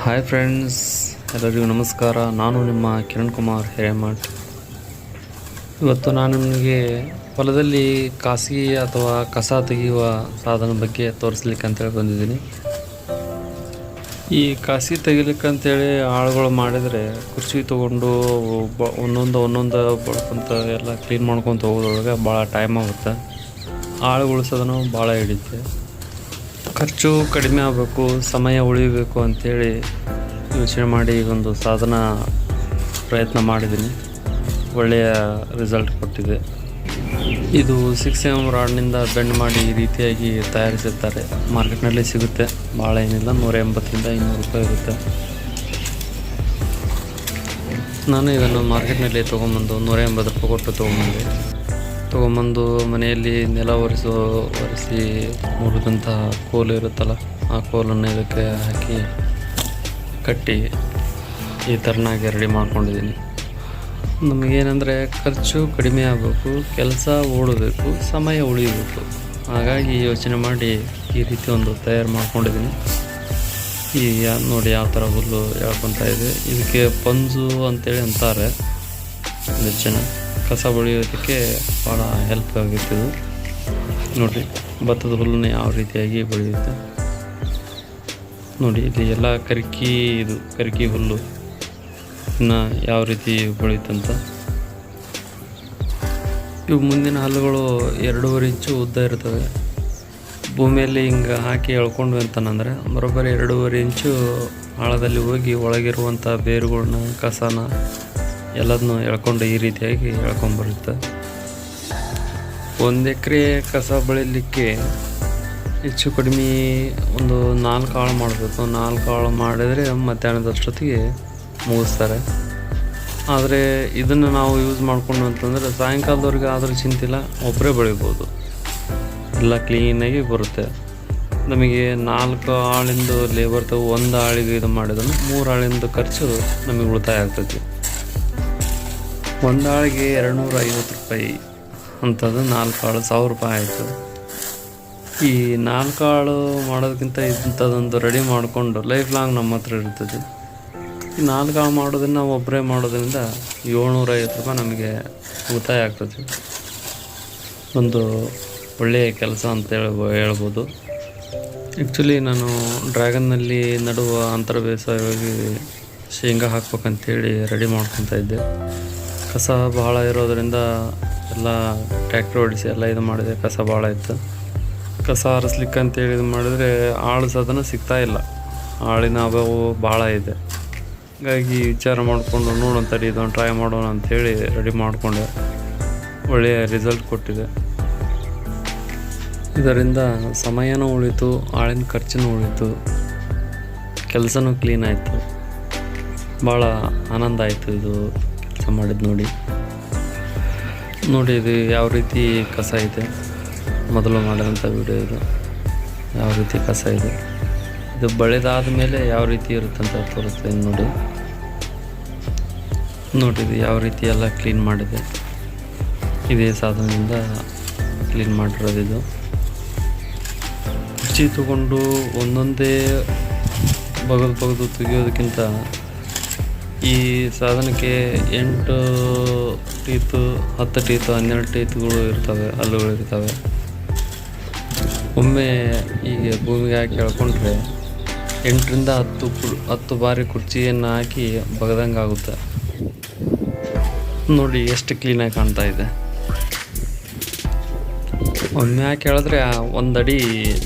Hi friends, ಎಲ್ಲರಿಗೂ ನಮಸ್ಕಾರ. ನಾನು ನಿಮ್ಮ ಕಿರಣ್ ಕುಮಾರ್ ಹಿರೇಮಠ್. ಇವತ್ತು ನಾನು ನಿಮಗೆ ಹೊಲದಲ್ಲಿ ಖಾಸಗಿ ಅಥವಾ ಕಸ ತೆಗೆಯುವ ಸಾಧನ ಬಗ್ಗೆ ತೋರಿಸ್ಲಿಕ್ಕೆ ಅಂತೇಳಿ ಬಂದಿದ್ದೀನಿ. ಈ ಖಾಸಗಿ ತೆಗಿಲಿಕ್ಕಂತೇಳಿ ಆಳುಗಳು ಮಾಡಿದರೆ ಕುರ್ಚಿ ತೊಗೊಂಡು ಒಂದೊಂದು ಬಡ್ಕೊಂತ ಎಲ್ಲ ಕ್ಲೀನ್ ಮಾಡ್ಕೊತ ಹೋಗೋದ್ರೊಳಗೆ ಭಾಳ ಟೈಮ್ ಆಗುತ್ತೆ. ಆಳು ಉಳಿಸೋದನ್ನು ಭಾಳ ಹಿಡಿಯುತ್ತೆ. ಖರ್ಚು ಕಡಿಮೆ ಆಗಬೇಕು, ಸಮಯ ಉಳಿಬೇಕು ಅಂಥೇಳಿ ಯೋಚನೆ ಮಾಡಿ ಒಂದು ಸಾಧನ ಪ್ರಯತ್ನ ಮಾಡಿದ್ದೀನಿ. ಒಳ್ಳೆಯ ರಿಸಲ್ಟ್ ಕೊಟ್ಟಿದೆ. ಇದು 6mm ರಾಡ್ನಿಂದ ಬೆಂಡ್ ಮಾಡಿ ಈ ರೀತಿಯಾಗಿ ತಯಾರಿಸಿರ್ತಾರೆ. ಮಾರ್ಕೆಟ್ನಲ್ಲಿ ಸಿಗುತ್ತೆ. ಭಾಳ ಏನಿಲ್ಲ, 180ರಿಂದ 200 ರೂಪಾಯಿ ಇರುತ್ತೆ. ನಾನು ಇದನ್ನು ಮಾರ್ಕೆಟ್ನಲ್ಲಿ ತೊಗೊಂಬಂದು 180 ರೂಪಾಯಿ ಕೊಟ್ಟು ತೊಗೊಂಬಂದು ಮನೆಯಲ್ಲಿ ನೆಲ ಒರೆಸಿ ಮುರಿದಂತಹ ಕೋಲು ಇರುತ್ತಲ್ಲ, ಆ ಕೋಲನ್ನು ಇದಕ್ಕೆ ಹಾಕಿ ಕಟ್ಟಿ ಈ ಥರನಾಗಿ ರೆಡಿ ಮಾಡ್ಕೊಂಡಿದ್ದೀನಿ. ನಮಗೇನೆಂದರೆ ಖರ್ಚು ಕಡಿಮೆ ಆಗಬೇಕು, ಕೆಲಸ ಓಡಬೇಕು, ಸಮಯ ಉಳಿಬೇಕು. ಹಾಗಾಗಿ ಯೋಚನೆ ಮಾಡಿ ಈ ರೀತಿ ಒಂದು ತಯಾರು ಮಾಡ್ಕೊಂಡಿದ್ದೀನಿ. ಈ ನೋಡಿ ಯಾವ ಥರ ಹುಲ್ಲು ಎಳ್ಕೊತಾ ಇದೆ. ಇದಕ್ಕೆ ಪಂಜು ಅಂತೇಳಿ ಅಂತಾರೆ. ಜನ ಕಸ ಬೆಳೆಯೋದಕ್ಕೆ ಭಾಳ ಹೆಲ್ಪ್ ಆಗುತ್ತೆ. ಇದು ನೋಡಿ, ಭತ್ತದ ಹುಲ್ಲನ್ನು ಯಾವ ರೀತಿಯಾಗಿ ಬೆಳೆಯುತ್ತೆ ನೋಡಿ. ಇಲ್ಲಿ ಎಲ್ಲ ಕರಿಕಿ ಹುಲ್ಲು ಇನ್ನು ಯಾವ ರೀತಿ ಬೆಳೆಯುತ್ತಂತ. ಇವು ಮುಂದಿನ ಹಲ್ಲುಗಳು 2.5 ಇಂಚು ಉದ್ದ ಇರ್ತವೆ. ಭೂಮಿಯಲ್ಲಿ ಹಿಂಗೆ ಹಾಕಿ ಎಳ್ಕೊಂಡ್ವಿ ಅಂತಂದರೆ ಬರೋಬ್ಬರಿ 2.5 ಇಂಚು ಆಳದಲ್ಲಿ ಹೋಗಿ ಒಳಗಿರುವಂಥ ಬೇರುಗಳನ್ನ, ಕಸನ ಎಲ್ಲದನ್ನೂ ಎಳ್ಕೊಂಡು ಈ ರೀತಿಯಾಗಿ ಎಳ್ಕೊಂಬರುತ್ತೆ. 1 ಎಕರೆ ಕಸ ಬೆಳೀಲಿಕ್ಕೆ ಹೆಚ್ಚು ಕಡಿಮೆ ಒಂದು 4 ಆಳು ಮಾಡಬೇಕು. 4 ಆಳು ಮಾಡಿದರೆ ಮಧ್ಯಾಹ್ನದಷ್ಟೊತ್ತಿಗೆ ಮುಗಿಸ್ತಾರೆ. ಆದರೆ ಇದನ್ನು ನಾವು ಯೂಸ್ ಮಾಡಿಕೊಂಡು ಅಂತಂದರೆ ಸಾಯಂಕಾಲದವರೆಗೆ ಆದರೂ ಚಿಂತಿಲ್ಲ, ಒಬ್ಬರೇ ಬೆಳಿಬೋದು. ಎಲ್ಲ ಕ್ಲೀನಾಗಿ ಬರುತ್ತೆ. ನಮಗೆ 4 ಆಳಿಂದು ಲೇಬರ್ ತಗೋ 1 ಆಳಿಗೆ ಇದು ಮಾಡಿದ್ರೆ 3 ಆಳಿಂದು ಖರ್ಚು ನಮಗೆ ಉಳಿತಾಯ ಆಗ್ತೈತಿ. 1 ಆಳಿಗೆ 250 ರೂಪಾಯಿ ಅಂಥದ್ದು 4 ಆಳು 1000 ರೂಪಾಯಿ ಆಯಿತು. ಈ 4 ಆಳು ಮಾಡೋದಕ್ಕಿಂತ ಇಂಥದ್ದೊಂದು ರೆಡಿ ಮಾಡಿಕೊಂಡು ಲೈಫ್ ಲಾಂಗ್ ನಮ್ಮ ಹತ್ರ ಇರ್ತದೆ. ಈ 4 ಆಳು ಮಾಡೋದನ್ನು ನಾವು ಒಬ್ಬರೇ ಮಾಡೋದ್ರಿಂದ 750 ರೂಪಾಯಿ ನಮಗೆ ಉಳಿತಾಯ ಆಗ್ತದೆ. ಒಂದು ಒಳ್ಳೆಯ ಕೆಲಸ ಅಂತ ಹೇಳ್ಬೋದು. ಆ್ಯಕ್ಚುಲಿ ನಾನು ಡ್ರ್ಯಾಗನ್ನಲ್ಲಿ ನಡುವ ಅಂತರ ಬೇಸಾಯವಾಗಿ ಶೇಂಗಾ ಹಾಕ್ಬೇಕಂತೇಳಿ ರೆಡಿ ಮಾಡ್ಕೊತಾ ಇದ್ದೆ. ಕಸ ಭಾಳ ಇರೋದರಿಂದ ಎಲ್ಲ ಟ್ರ್ಯಾಕ್ಟರ್ ಹೊಡಿಸಿ ಎಲ್ಲ ಇದು ಮಾಡಿದೆ. ಕಸ ಭಾಳ ಇತ್ತು. ಕಸ ಹರಿಸ್ಲಿಕ್ಕೆ ಅಂತೇಳಿ ಇದು ಮಾಡಿದರೆ ಆಳು ಸಾಧನ ಸಿಗ್ತಾಯಿಲ್ಲ. ಆಳಿನ ಅಭಾವ ಭಾಳ ಇದೆ. ಹಾಗಾಗಿ ವಿಚಾರ ಮಾಡಿಕೊಂಡು ನೋಡೋಣ ತಡಿ, ಇದನ್ನು ಟ್ರೈ ಮಾಡೋಣ ಅಂಥೇಳಿ ರೆಡಿ ಮಾಡಿಕೊಂಡೆ. ಒಳ್ಳೆಯ ರಿಸಲ್ಟ್ ಕೊಟ್ಟಿದೆ. ಇದರಿಂದ ಸಮಯನೂ ಉಳಿತು, ಆಳಿನ ಖರ್ಚನೂ ಉಳಿತು, ಕೆಲಸನೂ ಕ್ಲೀನ್ ಆಯಿತು. ಭಾಳ ಆನಂದ ಆಯಿತು ಇದು ಕೆಲಸ ಮಾಡಿದ್ದು ನೋಡಿ. ಇದು ಯಾವ ರೀತಿ ಕಸ ಇದೆ, ಮೊದಲು ಮಾಡಿದಂಥ ವಿಡಿಯೋ ಇದು. ಯಾವ ರೀತಿ ಕಸ ಇದೆ, ಇದು ಬೆಳೆದಾದ ಮೇಲೆ ಯಾವ ರೀತಿ ಇರುತ್ತಂತ ತೋರಿಸ್ತೀನಿ ನೋಡಿ. ಇದು ಯಾವ ರೀತಿ ಎಲ್ಲ ಕ್ಲೀನ್ ಮಾಡಿದೆ. ಇದೇ ಸಾಧನದಿಂದ ಕ್ಲೀನ್ ಮಾಡಿರೋದು. ಇದು ಕುರ್ಚಿ ತಗೊಂಡು ಒಂದೊಂದೇ ಬಗೆದು ತೆಗೆಯೋದಕ್ಕಿಂತ ಈ ಸಾಧನಕ್ಕೆ 8 ಟೀತು, 10 ಟೀತು, 12 ಟೀತುಗಳು ಇರ್ತವೆ, ಹಲ್ಲುಗಳು ಇರ್ತವೆ. ಒಮ್ಮೆ ಹೀಗೆ ಭೂಮಿಗೆ ಹಾಕಿ ಎಳ್ಕೊಂಡ್ರೆ 8ರಿಂದ 10 ಬಾರಿ ಕುರ್ಚಿಯನ್ನು ಹಾಕಿ ಬಗ್ದಂಗೆ ಆಗುತ್ತೆ ನೋಡಿ. ಎಷ್ಟು ಕ್ಲೀನಾಗಿ ಕಾಣ್ತಾ ಇದೆ. ಒಮ್ಮೆ ಹಾಕಿ ಎಳೆದ್ರೆ 1 ಅಡಿ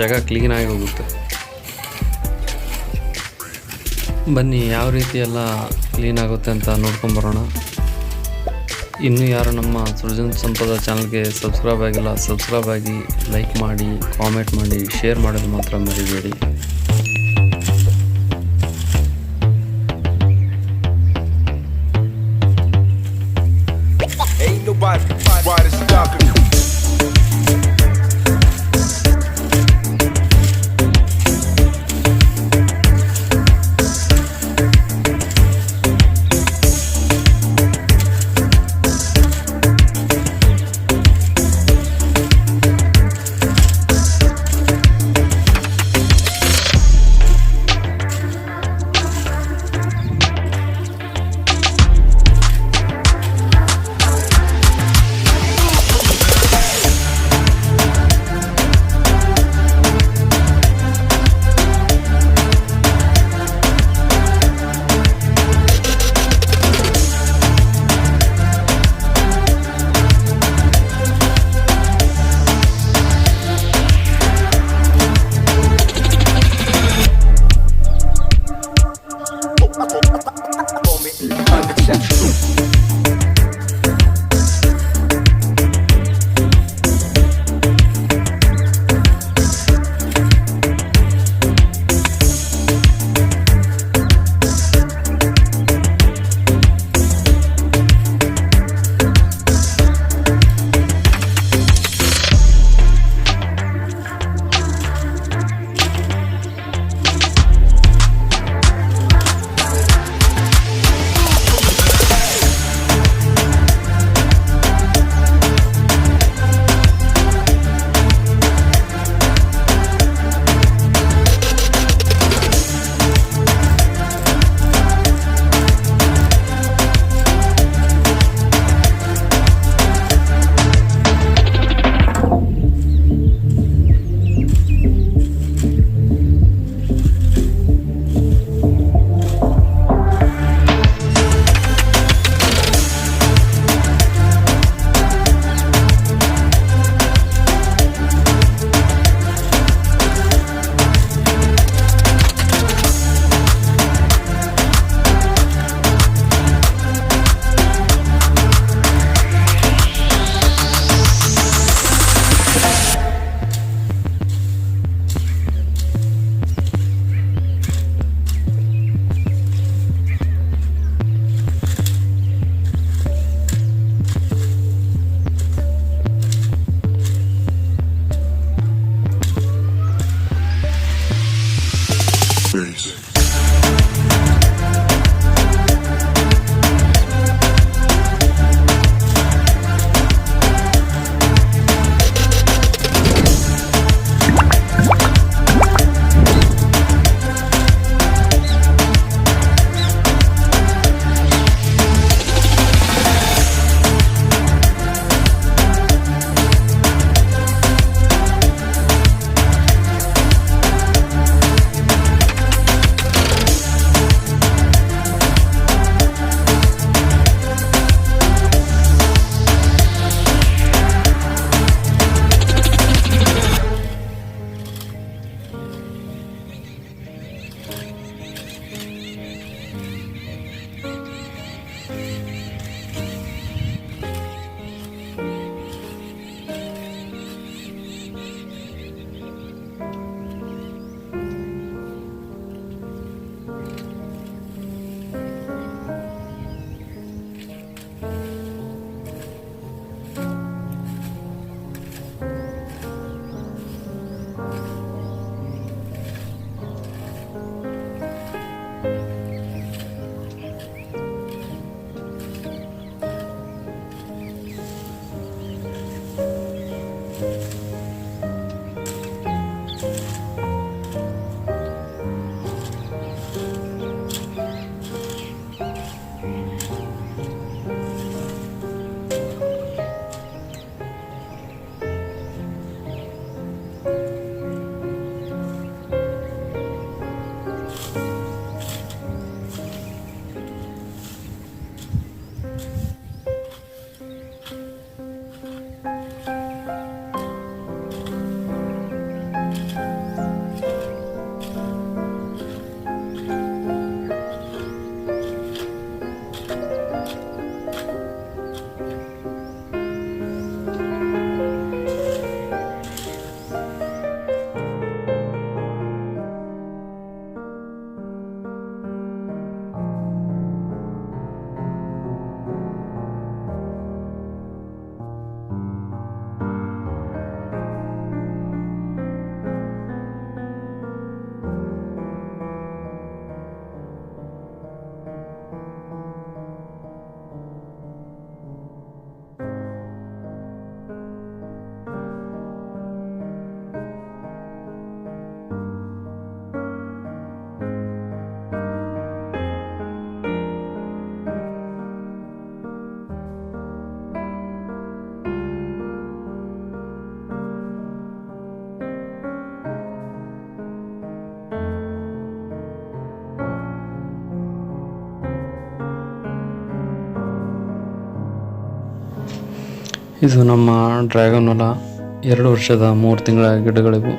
ಜಾಗ ಕ್ಲೀನಾಗಿ ಹೋಗುತ್ತೆ. ಬನ್ನಿ ಯಾವ ರೀತಿ ಎಲ್ಲ ಕ್ಲೀನ್ ಆಗುತ್ತೆ ಅಂತ ನೋಡ್ಕೊಂಬರೋಣ. ಇನ್ನೂ ಯಾರು ನಮ್ಮ ಸೃಜನ್ ಸಂಪದ ಚಾನಲ್ಗೆ ಸಬ್ಸ್ಕ್ರೈಬ್ ಆಗಿಲ್ಲ, ಸಬ್ಸ್ಕ್ರೈಬ್ ಆಗಿ, ಲೈಕ್ ಮಾಡಿ, ಕಾಮೆಂಟ್ ಮಾಡಿ, ಶೇರ್ ಮಾಡೋದು ಮಾತ್ರ ಮರಿಬೇಡಿ. Bass. ಇದು ನಮ್ಮ ಡ್ರ್ಯಾಗನ್ ಹೊಲ. 2 ವರ್ಷದ 3 ತಿಂಗಳ ಗಿಡಗಳಿವು.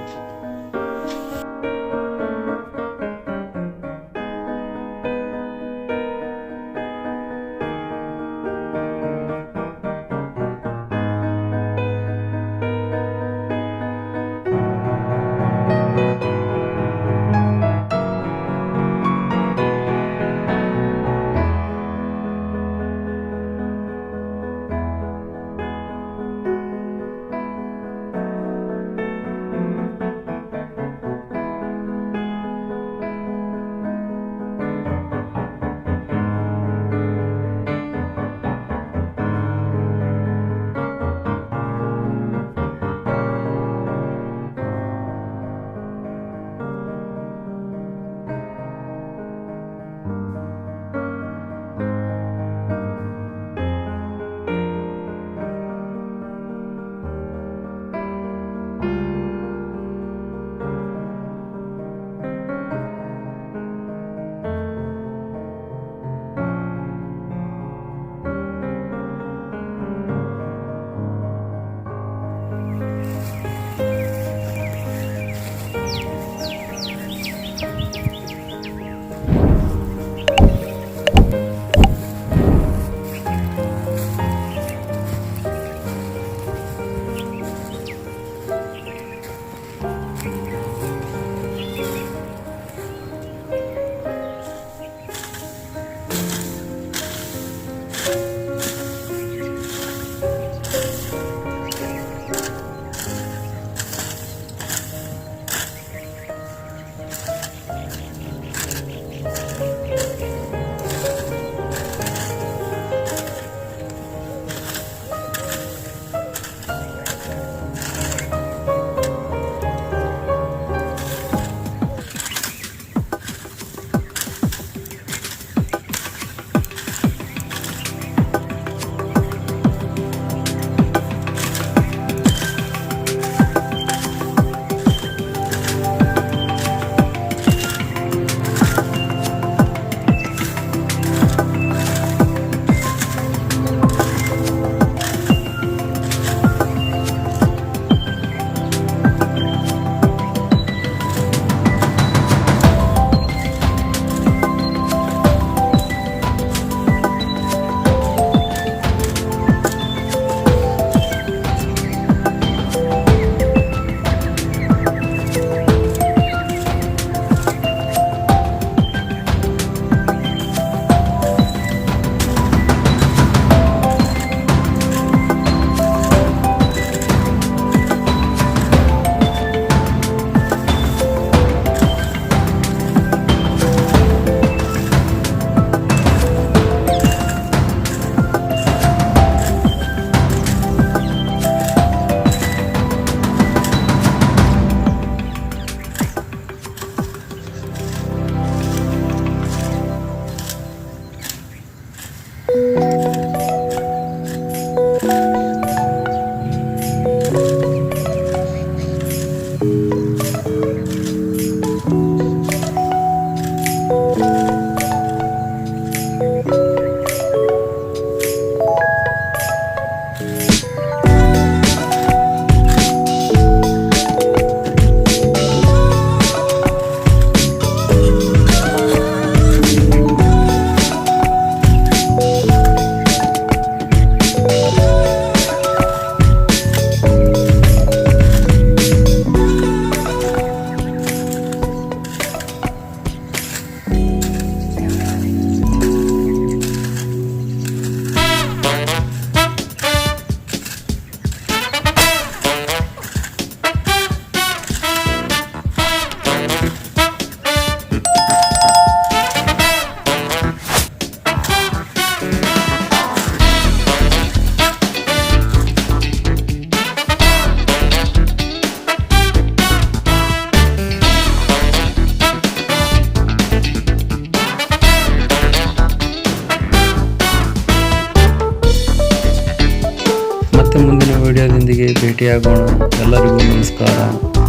ವಿಡಿಯೋದೊಂದಿಗೆ ಭೇಟಿಯಾಗೋಣ. ಎಲ್ಲರಿಗೂ ನಮಸ್ಕಾರ.